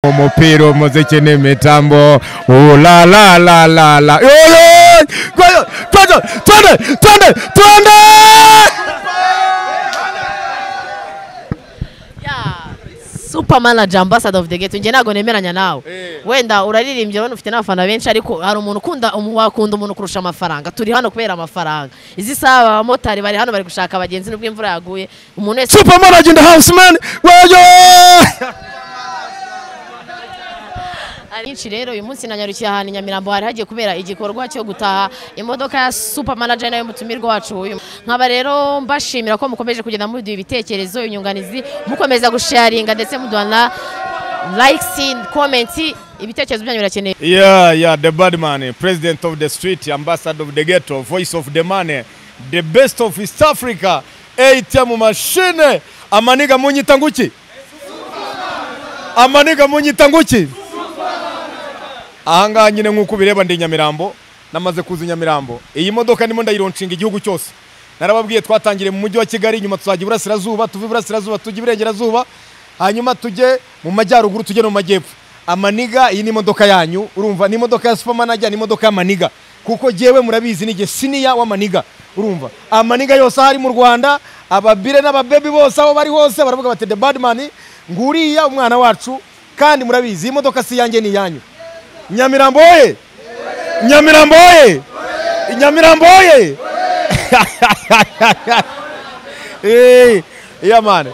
Umupira umuziki n'imitambo la la la la la twende Super Manager Ambassador of the Ghetto nje nago nemeranya nawe wenda uraririmbye bano ufite n'abafana benshi ariko hari umuntu wakunda umuntu kurusha amafaranga turi hano kubera amafaranga izi saba abamotari bari hano bari gushaka abagenzi n'ubwo imvura yaguye umuntu wese Super Manager in the house man Nyinshi rero uyu munsi nanyarukiye ahantu Nyamirambo hari hagiye kubera igikorwa cyo gutaha imodoka ya Super Manager nayo mutumirwa wacu uyu nkaba rero mbashimira ko mukomeje kugenda muduha ibitekerezo inyunganizi mukomeza gusharinga ndetse muduhana likes and comments ibitekerezo byanyu birakeneye the bad man president of the street ambassador of the ghetto voice of the money the best of East Africa ATM machine amaniga munyitanguki amaniga munyitanguki ahanga nyine nkuko bireba ndi Nyamirambo namaze kuza Nyamirambo iyi modoka ndimo ndayironcinga igihugu cyose narababwiye twatangire mu mujyi wa Kigali nyuma tuzajya Burasirazuba tuve Burasirazuba tujye Iburengerazuba hanyuma tujye mu majyaruguru tujye no majyepfo amaniga iyi ni modoka yanyu urumva ni modoka ya Super Manager ni modoka ya Maniga kuko jewe murabizi nige senior wa Maniga urumva amaniga yose hari mu Rwanda ababire n'ababebi bose aho bari hose baravuga bati the bad man nguriya umwana wacu kandi murabizi iyi modoka si yanjye ni yanyu Nyamirambo ye Nyamirambo ye Nyamirambo ye yeah man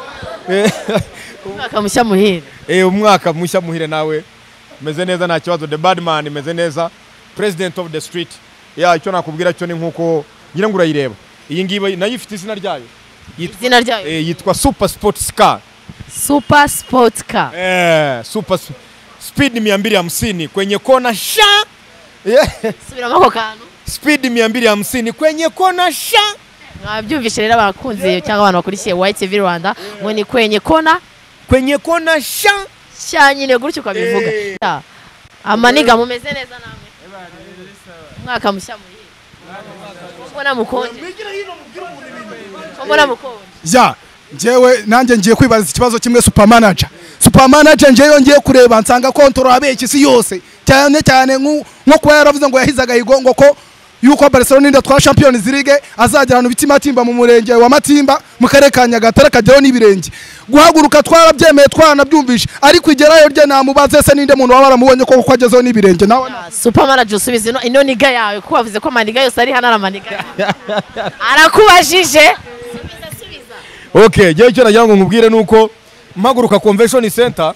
umwaka mushya muhire umwaka mushya muhire nawe meze neza nta kibazo the bad man meze neza president of the street icyo nakubwira cyo ni nkuko ngira ngo urayireba iyi ngibi nayo ifite izina ryayo yitwa Super Sports Car Super Sports Car super speed 250 kwenye kona sha subira mako kantu speed 250 kwenye kona sha mwabyumvishe rero abakunze cyangwa abantu bakurikiye White TV Rwanda ngo ni kwenye kona sha nyine gutyo ukabivuga amaniga mumeze neza namwe umwaka mushya muhire mbona mukonje Jewe nanjye ngiye kwibaza ikibazo kimwe Super Manager ngiye ngiye kureba nsanga control abeki si yose cyane nko kuba yaravuze ngo yahizaga higongo ko yuko Barcelona inda twa Champions League azagera no bitima timba mu murenge wa Matimba mu karere ka Nyagatare kagero n'ibirenge guhaguruka twarabyemeye twanabyumvisha ariko igerayo rye namubaze se ninde muntu wabara mubonye ko kwagezeho n'ibirenge nawe Super Manager usubize ino niga yawe ko wavuze ko Maniga yose ari hana Maniga arakubajije Okay, je cyo nagira ngo nkubwire nuko mpaguruka convention center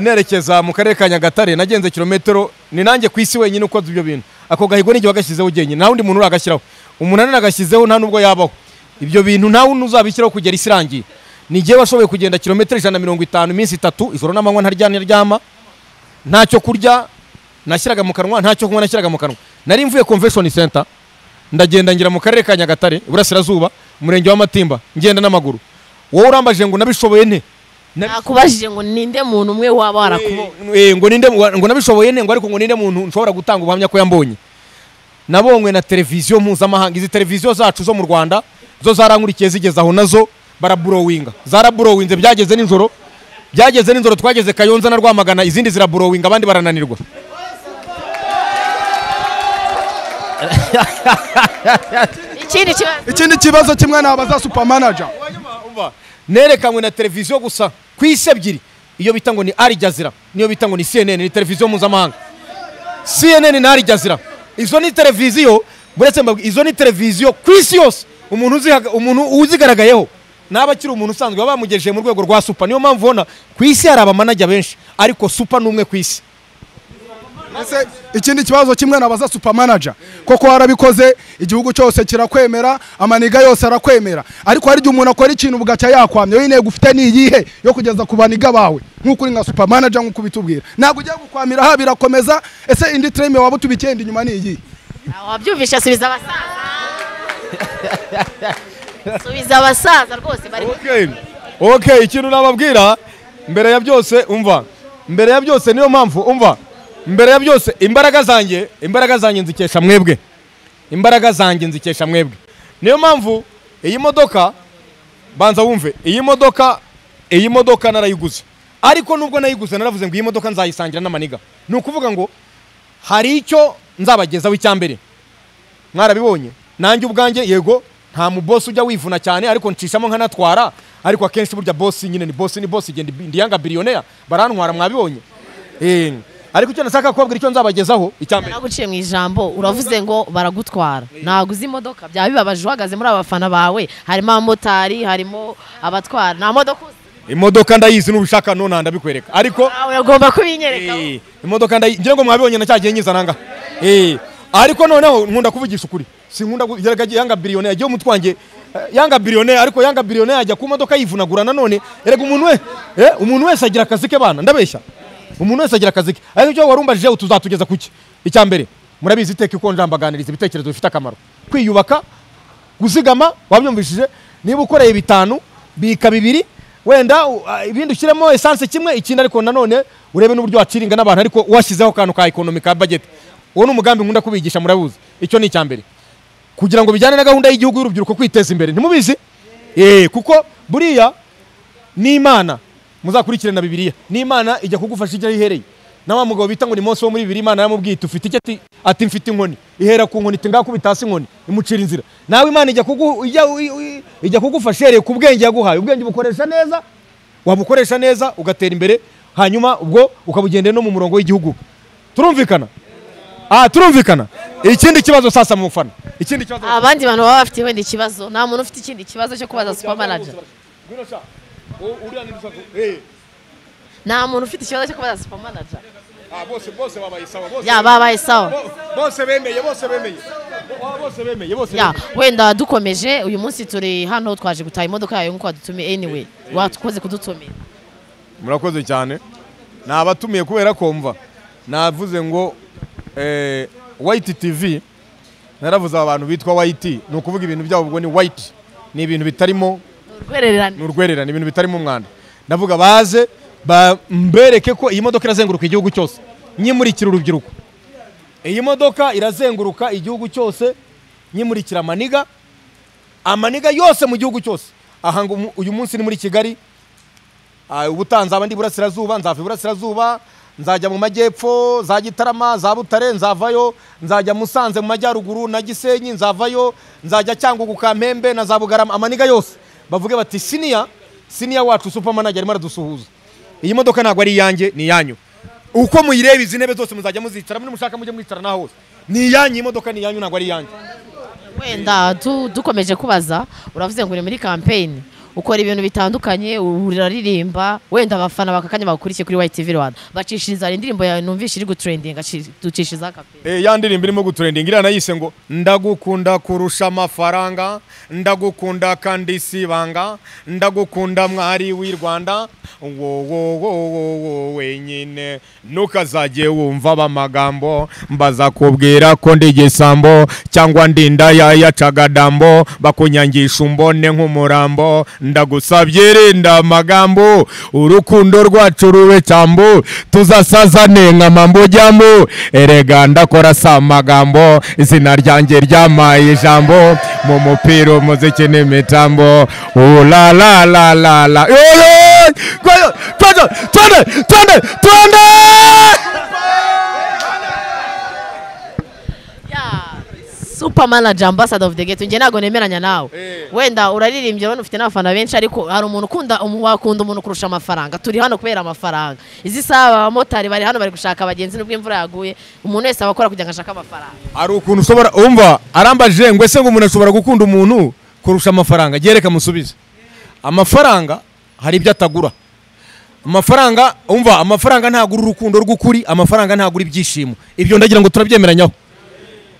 nerekeza mu karere ka Nyagatare nagenze kilometero ni nanjye kwisi wenyine uko ibyo bintu ako gahigo n'igi bagashyizeho genye nta wundi muntu uragashyiraho umunani nagashyizeho nta nubwo yabaho ibyo bintu nta wundi uzabishyiraho kugera isirangiye nigiye washoboye kugenda kilometero 150 iminsi 3 ijoro n'amanywa ntaryama ntacyo kurya nashyiraga mu kanwa ntacyo kunywa nashyiraga mu kanwa nari mvuye convention center ndagenda ngira mu karere ka Nyagatare Burasirazuba umurenge wa Matimba ngenda n'amaguru wowe urambaje ngo nabishoboye nte nakubajije ngo ninde muntu umwe waba warakubonye ngo ninde ngo nabishoboye nte ngo ariko ngo ninde muntu nshobora gutanga ubuhamya ko yambonye nabonywe na televiziyo mpuzamahanga izi televiziyo zacu zo mu Rwanda zo zarankurikiye zigeze aho nazo baraburowinga zaraburowinze byageze ninjoro twageze Kayonza na Rwamagana izindi ziraburowinga abandi barananirwa ikindi kibazo kimwe nabaza Super Manager nerekanwe na televiziyo gusa kwisi ebyiri iyo bita ngo ni Al Jazeera niyo bita ngo ni CNN ni televiziyo mpuzamahanga CNN na Al Jazeera izo ni televiziyo buretse izo ni televiziyo kwisi yose umuntu uzigaragayeho n'abakiri umuntu usanzwe bamugejeje mu rwego rwa Super niyo mpamvu ubona kwisi hari abamanager benshi ariko Super numwe kwisi ikindi kibazo kimwe nabaza Super Manager koko warabikoze igihugu cyose kirakwemera amaniga yose arakwemera ariko hari umuntu akora ikintu bugacya yakwamye we intego ufite ni iyihe yo kugeza ku baniga bawe nkuko uri nka Super Manager nkuko bitubwira ntabwo ugiye gukwamira ha birakomeza ese indi treme waba tubikenda inyuma ni iyi wabyumvisha subiza abasaza rwose bari okay ikintu nababwira mbere ya byose niyo mpamvu umva mbere ya byose imbaraga zanjye nzikesha mwebwe niyo mpamvu iyi modoka banza wumve iyi modoka narayiguze ariko nubwo nayiguze naravuze ngo iyi modoka nzayisangira n'amaniga. Ni ukuvuga ngo hari icyo nzabagezaho icyambere. Mwarabibonye nanjye ubwanjye yego nta mu boss ujya wivuna cyane ariko ncishamo nkanatwara, ariko akenshi burya boss nyine ni boss igenda ndi yanga billionaire barantwara mwabibonye. Ariko icyo nasaka kubabwira icyo nzabagezaho icyambere. Naguciye mu ijambo uravuze ngo baragutwara. Naguze imodoka bya bibabaje uhagaze muri abafana bawe, harimo abamotari, harimo abatwara. Nta modoka imodoka ndayizi n'ubishaka none ndabikwereka, ariko ugomba kubinyereka. Imodoka ngira ngo mwabibonye na cyagiye nyizana nga. Ariko noneho nkunda kuvugisha ukuri, sinkunda yanga billionaire yagiye umutwange yanga billionaire, ariko yanga billionaire ajya ku modoka yivunagura nanone. Erega umuntu wese agira akazi ke bana, ndabeshya. Umuntu wese agira akazi ke. Ariko cyo warumbajije utuzatugeza kuki icyambere. Murabizi iteka iko njambaganiriza ibitekerezo bifite akamaro, kwiyubaka, guzigama. Wabyumvishije niba ukoreye bitanu bika bibiri, wenda ibindi ushyiremo essence kimwe ikindi, ariko nanone urebe n'uburyo waciringa n'abantu, ariko washyizeho kantu ka economic ka budget. Uwo n'umugambi nkunda kubigisha murabuze. Icyo ni icyambere kugira ngo bijyane na gahunda y'igihugu y'urubyiruko kwiteza imbere. Ntimubizi kuko buriya ni Imana muzakurikirana Bibiliya, ni Imana ijya kugufasha ijya ihereye. Na wa mugabo bita ngo ni Mose wo muri Bibiliya, Imana yamubwiye ufite iki ati mfite inkoni, ihera ku nkoni tingakubita hasi inkoni imucira inzira. Nawe Imana ijya kugufasha hereye ku bwenge yaguhaye. Ubwenge bukoresha neza, wabukoresha neza ugatera imbere, hanyuma ubwo ukabugendera no mu murongo w'igihugu. Turumvikana? Turumvikana. Ikindi kibazo sasa mu mufana, ikindi kibazo abandi bantu baba bafite wenda ikibazo, nta muntu ufite ikindi kibazo cyo kubaza super manager. Nta muntu ufite ikibazo cyo kubaza super manager. Bose babaye sawa, bose babaye sawa, bose bemeye. Wenda dukomeje uyu munsi turi hano twaje gutaha imodoka yayo nkuko wadutumiye. Anyway watukoze kudutumira. Murakoze cyane. Nabatumiye kubera ko mva navuze ngo White TV, naravuze abantu bitwa White, ni ukuvuga ibintu byabo ubwo ni white, ni ibintu bitarimo urwererane, ibintu bitarimo umwanda. Ndavuga baze mbereke ko iyi modoka irazenguruka igihugu cyose, nyimurikira urubyiruko. Iyi modoka irazenguruka igihugu cyose, nyimurikira amaniga yose mu gihugu cyose. Aha ngo uyu munsi ni muri Kigali, ubutanza abandi burasirazuba, nzava iburasirazuba, nzajya mu majyepfo za Gitarama, za Butare, nzavayo, nzajya Musanze mu majyaruguru na Gisenyi, nzavayo, nzajya Cyangugu, Kampembe na za Bugarama. Amaniga yose bavuge bati senior wacu super manager arimo aradusuhuza. Iyi modoka ntabwo ari iyanjye, ni yanyu. Uko muyireba izi ntebe zose muzajya muzicara, muri mushaka mujye mwicara naho hose. Ni yanyu, iyi modoka ni yanyu, ntabwo ari iyanjye. Wenda dukomeje kubaza, uravuze ngo uri muri campaign, ukora ibintu bitandukanye, uraririmba, wenda abafana bakakanya bakurikiye kuri White TV Rwanda bacishiriza indirimbo yawe numvishe iri gutrending, ducishiriza campaign. Ya ndirimbo irimo gutrending iriya nayise ngo ndagukunda kurusha amafaranga, ndagukunda kandi sibanga, ndagukunda mwari w'i Rwanda, wo wenyine ntukazajye wumva abamagambo mbaza kubwira ko ndi igisambo cyangwa ndinda yacagadambo bakunyangisha umbone nk'umurambo. Ndagusabye rinda amagambo, urukundo rwacu rube cyambo, tuzasazane nka mambo jambo. Erega ndakora sa magambo, izina ryanjye ryamaye ijambo, mu mupira umuziki n'imitambo. La la la la la. Twende. Super manager, ambassador of the gate. Nje nago nemeranya nawe. Wenda uraririmbye rero ufite n'abafana benshi, ariko hari umuntu wakunda umuntu kurusha amafaranga. Turi hano kubera amafaranga. Izi saba abamotari bari hano bari gushaka abagenzi n'ubwo imvura yaguye, umuntu wese abakora kugira ngo ashaka amafaranga. Ari ukuntu ushobora umva arambaje ngo ese ngo umuntu ashobora gukunda umuntu kurusha amafaranga. Gereka musubize. Amafaranga hari ibyo atagura. Amafaranga umva, amafaranga ntagura urukundo rw'ukuri, amafaranga ntagura ibyishimo. Ibyo ndagira ngo turabyemeranyaho.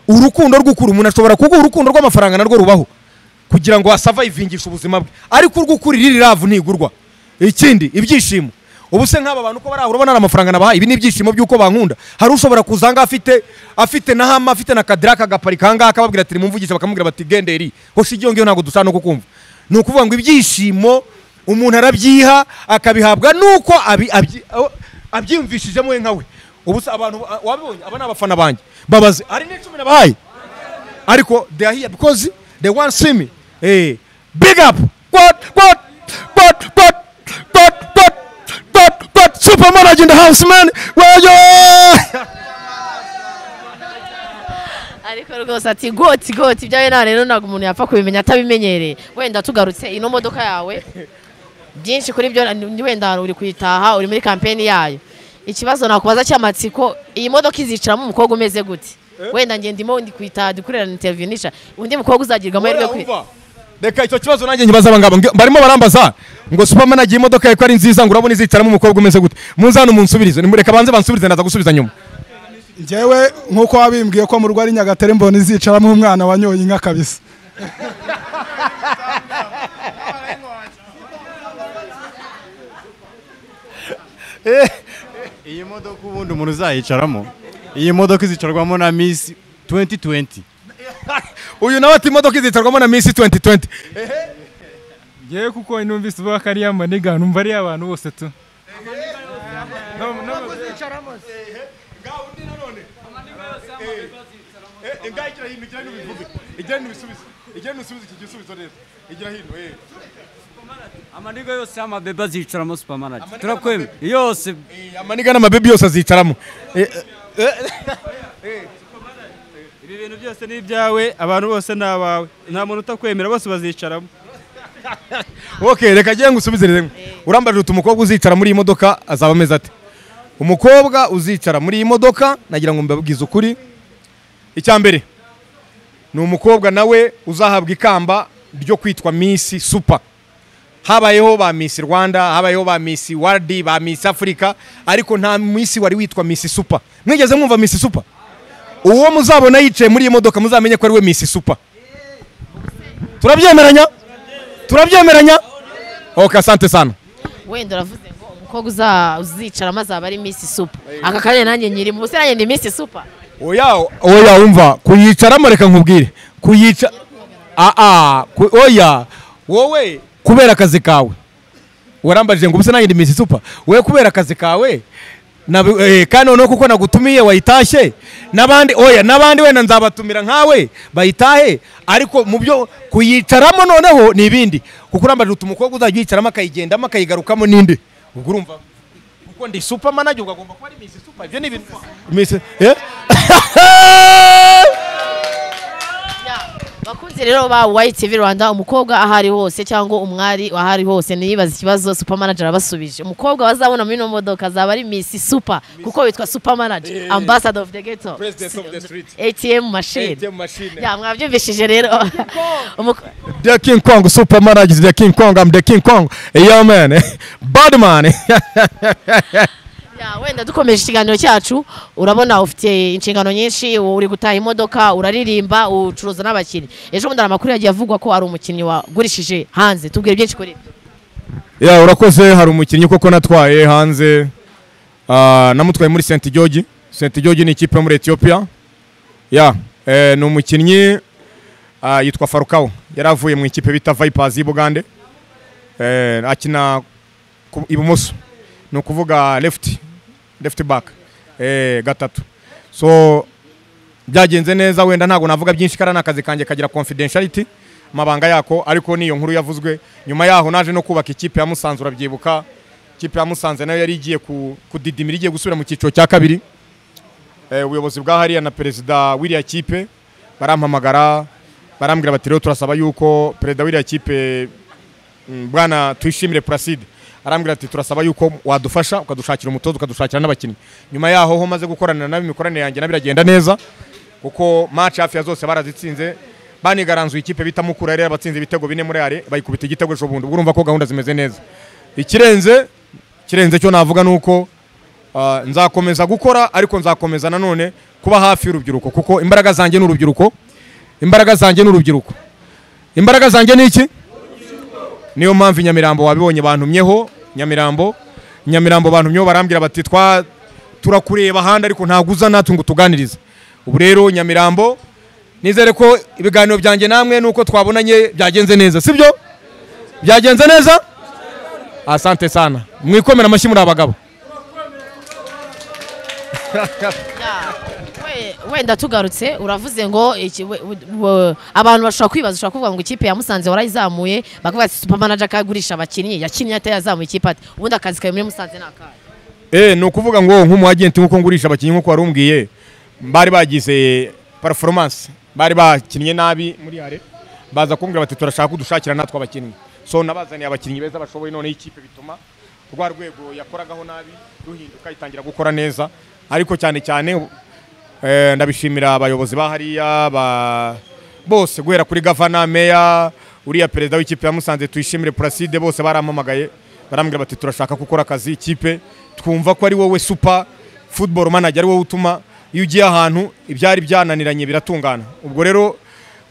Urukundo rw'ukuri umuntu ashobora kuguha urukundo rw'amafaranga narwo rubaho kugira ngo asavayivingishe ubuzima bwe, ariko urw'ukuri riri ravu ntigurwa. Ikindi ibyishimo, ubu se nk'aba bantu ko bari aho urabona amafaranga nabaha, ibi ni ibyishimo by'uko bankunda. Hari ushobora kuzanga afite na hama, afite na kadiraka agaparika hanga akababwira ati mumvugisha, bakamubwira bati genderi hoshi igiyo ngiyo ntago dushaka no kukumva. Ni ukuvuga ngo ibyishimo umuntu arabyiha akabihabwa nuko abyiyumvishijemo we nkawe. Ubu se abantu wabibonye, aba n'abafana banjye babaze ari n'icumi nabahaye, ariko they are here because they want to see me. Big up. What super manager in the house man wayo ariko rwose ati goti ibyawe nta rero ntabwo umuntu yapfa kubimenya atabimenyereye. Wenda tugarutse ino modoka yawe byinshi kuri byo wenda uri kuyitaha uri muri kampeni yayo, ikibazo nakubaza cy'amatsiko, iyi modoka izicaramo umukobwa umeze gute? Wenda nge ndimo ndi kuyitaha dukorera interview nisha undi mukobwa uzagirwa amahirwe kuri reka icyo kibazo nanjye nkibaza abangaba barimo barambaza ngo super manager imodoka ye ko ari nziza ngo urabona izicaramo umukobwa umeze gute? Munzano munsubirize nimureka banze bansubirize naza gusubiza nyuma. njyewe nkuko wabimbwiye ko mu rugo ari Nyagatare mbona izicaramo umwana wanyoye inka kabisa. iyi modoka ubundi umuntu uzayicaramo, iyi modoka izicarwamo na Miss 2020. Uyu nawe ati imodoka izicarwamo na Miss 2020. Ngewe kuko numvise uvuga ko ari yamaniga numva ari abantu bose tu. Amaniga yose y'amabebe azicaramo super manager. Turakwemera yose Amaniga n'amabebe yose azicaramo. Ibi bintu byose ni ibyawe, abantu bose ni abawe, nta muntu utakwemera, bose bazicaramo. Okay, reka ngiye ngusubizire rimwe. Urambaje uti umukobwa uzicara muri iyi modoka azaba ameze ate? Umukobwa uzicara muri iyi modoka nagira ngo mbabwize ukuri. Icya mbere ni umukobwa nawe uzahabwa ikamba ryo kwitwa Miss Super. Habayeho ba Miss Rwanda, habayeho ba Miss World, ba Miss Africa, ariko nta Miss wari witwa Miss Super. Mwigeze mwumva Miss Super? Uwo muzabona yicaye muri iyi modoka muzamenye ko ari we Miss Super. Turabyemeranya? Okay, asante sana. Wenda uravuze ngo umukobwa uzicara maze aba ari Miss Super. Aka kanya nanjye nyiri mu nanjye ndi Miss Super. Oya umva kuyicaramo reka nkubwire. Kuyica oya wowe kubera akazi kawe. Warambajije ngo ubuse nanjye ndi Miss Super. Wowe kubera akazi kawe kandi noneho kuko nagutumiye wayitashye nabandi wenda nzabatumira nkawe bayitahe, ariko mu byo kuyicaramo noneho ni ibindi kuko urambaje uti umukobwa uzajya yicaramo akayigendamo akayigarukamo ninde? Ubwo urumva kuko ndi super manager ugomba kuba ari Miss Super. Ibyo ni ibintu Miss bakunze rero ba White TV Rwanda, umukobwa ahari hose cyangwa umwari ahari hose niyibaza ikibazo super manager abasubije. Umukobwa bazabona muri no modoka azaba ari Miss Super kuko witwa super manager, ambassador of the ghetto, president of the street, ATM machine. Ya mwabyumvishije rero the King Kong super manager, the King Kong, I'm the King Kong. Yo man, bad man. Wenda dukomeje ikiganiro cyacu, urabona ufite inshingano nyinshi, uri gutaha imodoka, uraririmba, ucuruza n'abakinnyi. Ejo bundi amakuru yagiye avugwa ko ari umukinnyi wagurishije hanze, tubwire byinshi kuri ibyo. Urakoze. Hari umukinnyi koko natwaye hanze, namutwaye muri St George. St George ni ikipe muri Ethiopia. Ni umukinnyi yitwa Farukao, yaravuye mu ikipe bita Vipers y'Bugande, akina ibumoso, ni ukuvuga left back gatatu. So byagenze neza, wenda ntago navuga byinshi karana akazi kanjye kagira confidentiality mabanga yako, ariko niyo nkuru yavuzwe. Nyuma yaho naje no kubaka ikipe ya Musanze, urabyibuka ikipe ya Musanze nayo yari igiye kudidimira, igiye gusubira mu cyiciro cya kabiri. Ubuyobozi bwa hariya na perezida w'iriya kipe barampamagara barambwira bati rero turasaba yuko perezida w'iriya kipe bwana Tuyishimire Placide arambwira ati turasaba yuko wadufasha ukadushakira umutozo ukadushakira n'abakinnyi. Nyuma yaho ho maze gukorana nabi, imikoranire yanjye nabiragenda neza kuko match hafi ya zose barazitsinze. Banigaranzuye ikipe bita Mukura rero abatsinze ibitego 4 muri are bayikubita igitego ejo bundi. Urumva ko gahunda zimeze neza. Ikirenze cyo navuga nuko nzakomeza gukora, ariko nzakomeza nanone kuba hafi y'urubyiruko kuko imbaraga zanjye n'urubyiruko. Imbaraga zanjye ni iki? Niyo mpamvu Nyamirambo wabibonye bantumyeho. Nyamirambo bantumyeho barambwira bati turakureba handi ariko ntaguza natwe ngo tuganirize. Ubu rero Nyamirambo nizere ko ibiganiro byanjye namwe nuko twabonanye byagenze neza, sibyo? Byagenze neza? Asante sana. Mwikomera amashyi muri abagabo. Wenda tugarutse uravuze ngo abantu bashobora kwibaza, ushobora kuvuga ngo ikipe ya Musanze warayizamuye bakavuga ati super manager akagurisha abakinnyi, yakinnye atayazamuye ikipe ati ubundi akazi kawe muri Musanze nakaye. ni ukuvuga ngo nk'umu agent nkuko ngurisha abakinnyi nkuko warumbwiye bari bagize performance bari bakinnye nabi muri hare baza kumbwira bati turashaka kudushakira natwe abakinnyi so nabazaniye abakinnyi beza bashoboye none ikipe bituma rwa rwego yakoragaho nabi ruhinduka itangira gukora neza ariko cyane cyane ndabishimira abayobozi bahariya bose guhera kuri gavana meya uriya perezida w'ikipe ya Musanze tuyishimire Placide bose barampamagaye barambwira bati turashaka gukora akazi ikipe twumva ko ari wowe super football manager ari wowe utuma iyo ugiye ahantu ibyari byananiranye biratungana ubwo rero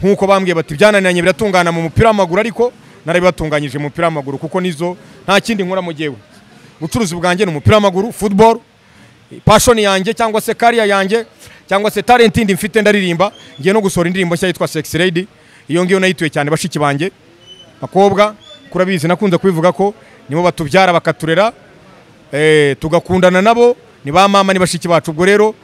nkuko bambwiye bati byananiranye biratungana mu mupira w'amaguru ariko nari batunganyije mu mupira w'amaguru kuko nizo nta kindi nkora mu gihe ubucuruzi bwanjye ni umupira w'amaguru football passion yanjye cyangwa se career yanjye cyangwa se talent indi mfite ndaririmba ngiye no gusohora indirimbo nshya yitwa Sexy Lady iyo ngiyo nayituye cyane bashiki banjye bakobwa kurabizi nakunze kubivuga ko nibo batubyara bakaturera tugakundana nabo ni ba mama ni bashiki bacu ubwo rero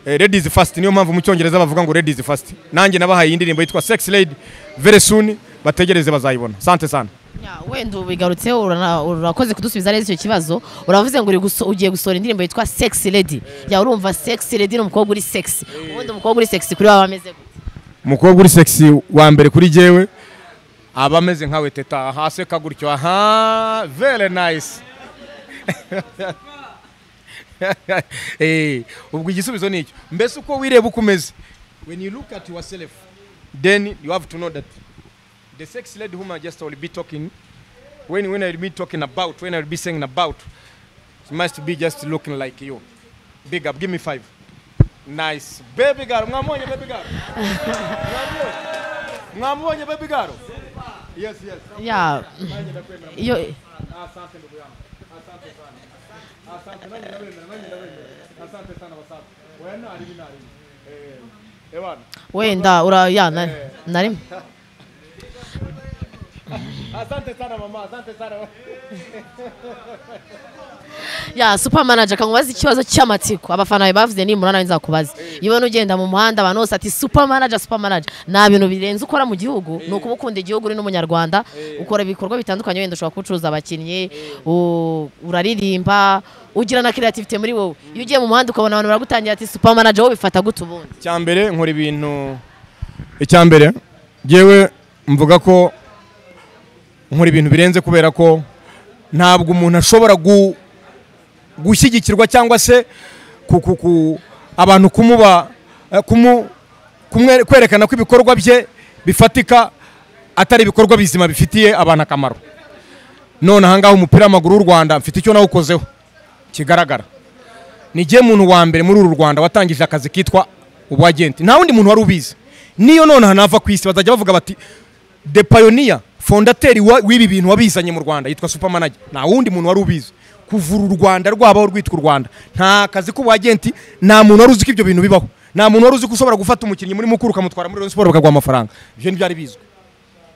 ladies first niyo mpamvu mu cyongereza bavuga ngo ladies first nanjye nabahaye indirimbo yitwa Sexy Lady very soon bategereze bazayibona sante sana wenda ubigarutseho urakoze kudusubiza neza icyo kibazo uravuze ngo ugiye gusohora indirimbo yitwa Sexy Lady ya urumva Sexy Lady n'umukobwa uri sexy ubundi umukobwa uri sexy kuri wawe ameze gute umukobwa uri sexy wa mbere kuri jewe aba ameze nkawe teta haseka gutyo very nice ubwo igisubizo nicyo mbese uko wireba uko umeze when you look at yourself then you have to know that the sexy lady whom I just will be talking when I will be talking about when I will be saying about she must be just looking like you big up give me 5 nice baby girl mwamubonye baby girl mwamubonye baby girl yes yeah yo asante ndugu yangu asante sana asante sana wasafi wena ari binari ewana wenda urayana nari asante sana mama asante sana ya super manager kangubaza ikibazo cy'amatsiko abafana bawe bavuze ni murana nzakubaza ibona ugenda mu muhanda abantu bose ati super manager na bintu birenze ukora mu gihugu nuko ukunda igihugu uri n'umunyarwanda ukora ibikorwa bitandukanye wenda ushobora kucuruza abakinnyi uraririmba ugira na creativity muri wowe iyo ugiye mu muhanda ukabona abantu baragutangira ati super manager wowe bifata gute ubundi cyambere nkora ibintu icyambere jewe mvuga ko nkora ibintu birenze kubera ko ntabwo umuntu ashobora gushyigikirwa cyangwa se abantu kwerekana ko ibikorwa bye bifatika atari ibikorwa bizima bifitiye abantu akamaro none ahangaho umupira w'amaguru w'u Rwanda mfite icyo nawukozeho kigaragara nigiye muntu wa mbere muri uru Rwanda watangije akazi kitwa ubwagenti nta wundi muntu wari ubizi niyo none hanava ku isi bazajya bavuga bati the pioneer fondateri w'ibi bintu wabizanye mu Rwanda yitwa super manager nta wundi muntu wari ubizi kuvura u Rwanda rwabaho rwitwa u Rwanda nta kazi k'ubwagenti nta muntu wari uzi ko ibyo bintu bibaho nta muntu wari uzi ko ushobora gufata umukinnyi muri mukuru ukamutwara muri Rayon Sport bakaguha amafaranga ibyo ntibyari bizwi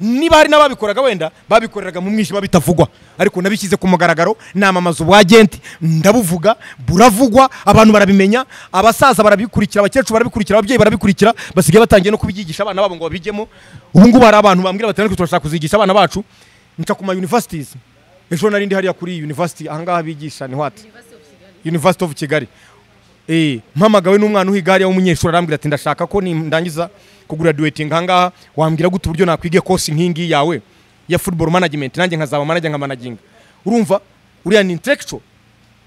niba hari n'ababikoraga wenda babikoreraga mu mwishywa bitavugwa ariko nabishyize ku mugaragaro namamaza ubwagenti ndabuvuga buravugwa abantu barabimenya abasaza barabikurikira abakecuru barabikurikira ababyeyi barabikurikira basigaye batangiye no kubigisha abana babo ngo babijyemo ubu ngubu hari abantu bambwira batandukanye turashaka kuzigisha abana bacu nca ku ma universities ejo narindi hariya kuri university ahangaha bigisha ni what University of Kigali mpamagawe n'umwana uhiga hariya w'umunyeshuri arambwira ati ndashaka ko ndangiza kugraduating ahangaha wambwira gute uburyo nakwige course nkingi yawe ya football management nanjye nkazaba manager nka managing urumva uriya ni intellectual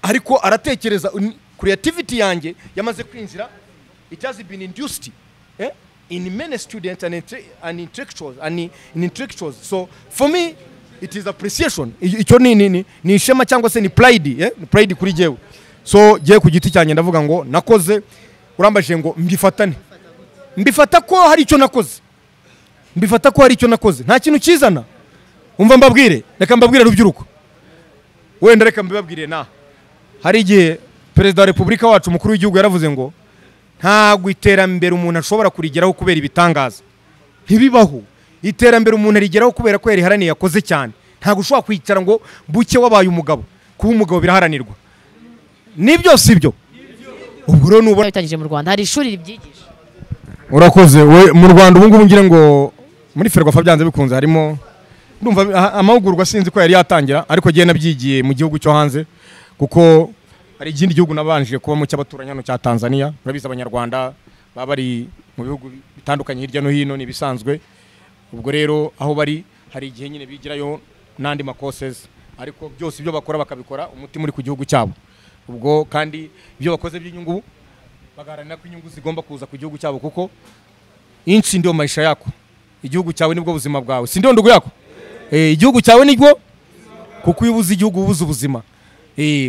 ariko aratekereza creativity yanjye yamaze kwinjira it has been induced in many students and intellectuals so for me it is appreciation icyo ni ishema cyangwa se ni pride kuri jewe so giye ku giti cyanye ndavuga ngo nakoze urambashije ngo mbifata ko hari icyo nakoze nta kintu kizana umva mbabwire reka mbabwire rubyiruko wenda reka mbibabwire hari igihe perezida wa repubulika wacu mukuru w'igihugu yaravuze ngo ntabwo iterambere umuntu ashobora kurigeraho kubera ibitangaza ntibibaho iterambere umuntu arigeraho kubera ko yariharaniye yakoze cyane ntabwo ushobora kwicara ngo buke wabaye umugabo kuba umugabo biraharanirwa nibyo sibyo ubwo rero nubona bitangije mu Rwanda hari ishuri ribyigisha urakoze we mu Rwanda ubu ngubu ngire ngo muri Ferwafa byanze bikunze harimo ndumva amahugurwa sinzi ko yari yatangira ariko giye nabyigiye mu gihugu cyo hanze kuko hari ikindi gihugu nabanje kuba mu cy'abaturanyi hano cya Tanzania urabizi abanyarwanda baba bari mu bihugu bitandukanye hirya no hino nibisanzwe ubwo rero aho bari hari igihe nyine bigirayo nandi makoses ariko byose ibyo bakora bakabikora umutima uri ku gihugu cyabo ubwo kandi ibyo bakoze by'inyungu bagaharanira ko inyungu zigomba kuza ku gihugu cyabo kuko inchi ndio maisha yako igihugu cyawe nibwo buzima bwawe si ndio ndugu yako igihugu cyawe nibwo kuko ubuze igihugu ubuze ubuzima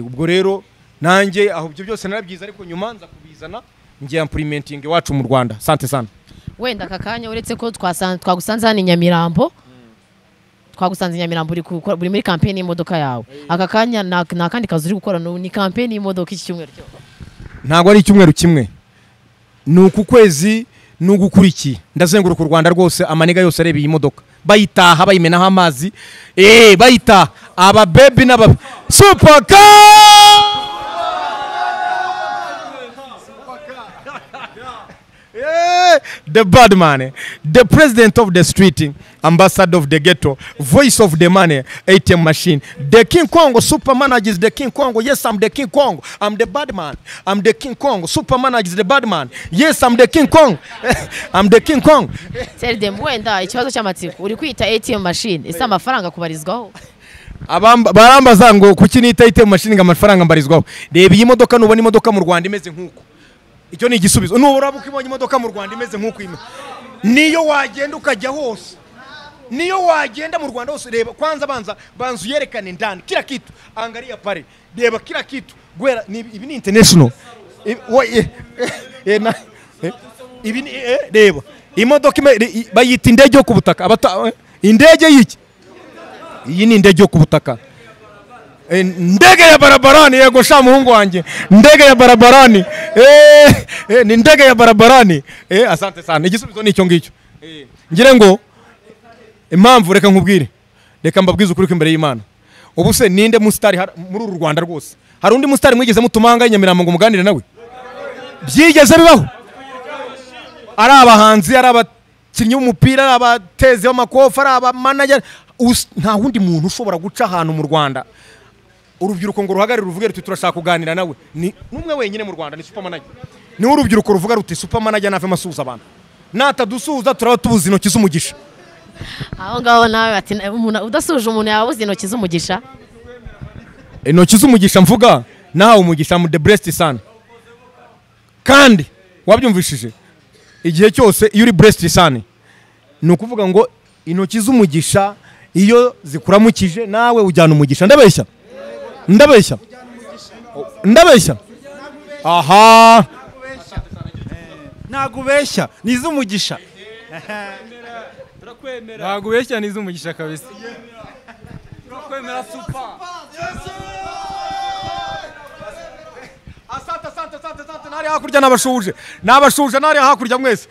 ubwo rero nanjye aho ibyo byose narabyiza ariko nyuma nza kubizana ngiye implementing wacu mu Rwanda sante sana wenda akakanya uretse ko twagusanze hano Nyamirambo twagusanze Nyamirambo buri muri campaign y'imodoka yawe akakanya nakandi kazi uri gukora ni campaign y'imodoka iki cyumweru cyo ntago ari icyumweru kimwe ni uku kwezi n'ugukurikiye ndazenguruka u Rwanda rwose amaniga yose areba iyi modoka bayitaha bayimenaho amazi bayitaha aba baby n'aba super car the bad man, the president of the street, ambassador of the ghetto, voice of the money, ATM machine, the King Kong, super manager is the King Kong. Yes, I'm the King Kong. I'm the bad man. I'm the King Kong. Super manager is the bad man. Yes, I'm the King Kong. I'm the King Kong. Tell them wenda ikibazo cy'amatsiko uri kwita ATM machine isa amafaranga kubarizwaho. Barambaza ngo kuki nita ATM machine nga amafaranga mbarizwaho. Reba iyi modoka nubona imodoka mu Rwanda imeze nkuko. Icyo ni igisubizo nubura ukibonye imodoka mu Rwanda imeze nkuko niyo wagenda ukajya hose niyo wagenda mu Rwanda hose reba kwanza banzu yerekane ndani kila kitu angalia pale reba kila kitu gwera ibi ni international ibi reba imodoka bayita indege yo ku butaka indege yiki iyi ni indege yo ku butaka ndege ya barabarani yego sha muhungu wanjye ndege ya barabarani ni ndege ya barabarani asante sana igisubizo ni icyo ngicyo ngire ngo impamvu reka nkubwire reka mbabwize ukuri imbere y'Imana ubu se ninde mustari muri uru Rwanda rwose hari undi mustari mwigeze mutumanga Nyamirambo ngo muganire nawe byigeze bibaho ari abahanzi ari abakinnyi b'umupira ari abateze b'amakofa ari abamanager nta wundi muntu ushobora guca ahantu mu Rwanda urubyiruko ngo ruhagarire ruvuge ruti turashaka kuganira nawe ni numwe wenyine mu Rwanda ni super manager ni urubyiruko ruvuga ruti super manager nave masuza abantu natadusuza turaba tubuza intoki z'umugisha aho ngaho nawe ati udasuje umuntu yabuze intoki z'umugisha intoki z'umugisha mvuga nawe umugisha mu the blessed son kandi wabyumvishije igihe cyose iyo uri blessed son ni ukuvuga ngo intoki z'umugisha iyo zikuramukije nawe ujyana umugisha ndabeshya aha nagubeshya nizumugisha nagubeshya nizumugisha kabisa turakwemera super asante nari hakurya nabashuje nari hakurya mwese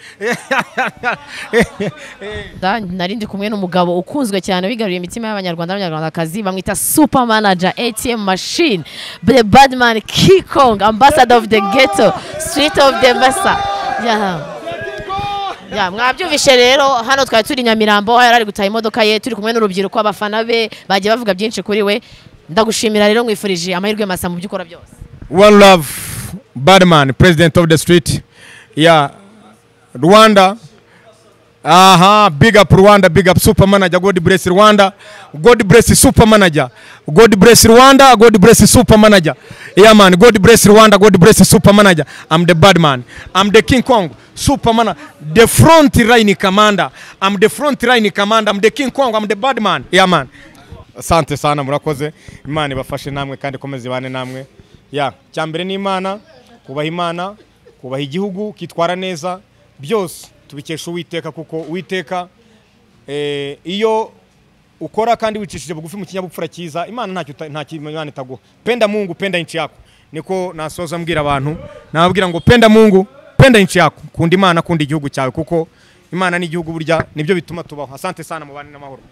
narindi kumwe n'umugabo ukunzwe cyane wigaruriye imitima y'abanyarwanda n'abanyarwandakazi bamwita super manager ATM machine the bad man King Kong ambassador of the ghetto street of the massa mwabyumvishe rero hano twari turi Nyamirambo yari ari gutaha imodoka ye turi kumwe n'urubyiruko abafana be bagiye bavuga byinshi kuri we ndagushimira rero mwifurije amahirwe masa mu byukora byose. One love, Badman, president of the street. Yeah, Rwanda. Big up Rwanda, big up super manager. God bless Rwanda. God bless super manager. God bless Rwanda. God bless super manager. Yeah, man. God bless Rwanda. God bless super manager. I'm the Badman. I'm the King Kong. Super manager. The front line commander. I'm the front line commander. I'm the King Kong. I'm the Badman. Yeah, man. Asante sana murakoze. Imana ibafashe namwe kandi komeze bane namwe. Ya cyambere ni Imana kubaha igihugu kitwara neza byose tubikesha Uwiteka kuko Uwiteka iyo ukora kandi wicishije bugufi mu kinyabupfura cyiza Imana ntacyo Imana itaguha. Penda Mungu penda inchi yako niko nasoza mbwira abantu nababwira ngo penda Mungu penda inchi yako kunda Imana kunda igihugu cyawe kuko Imana ni igihugu burya nibyo bituma tubaho. Asante sana mubane n'amahoro.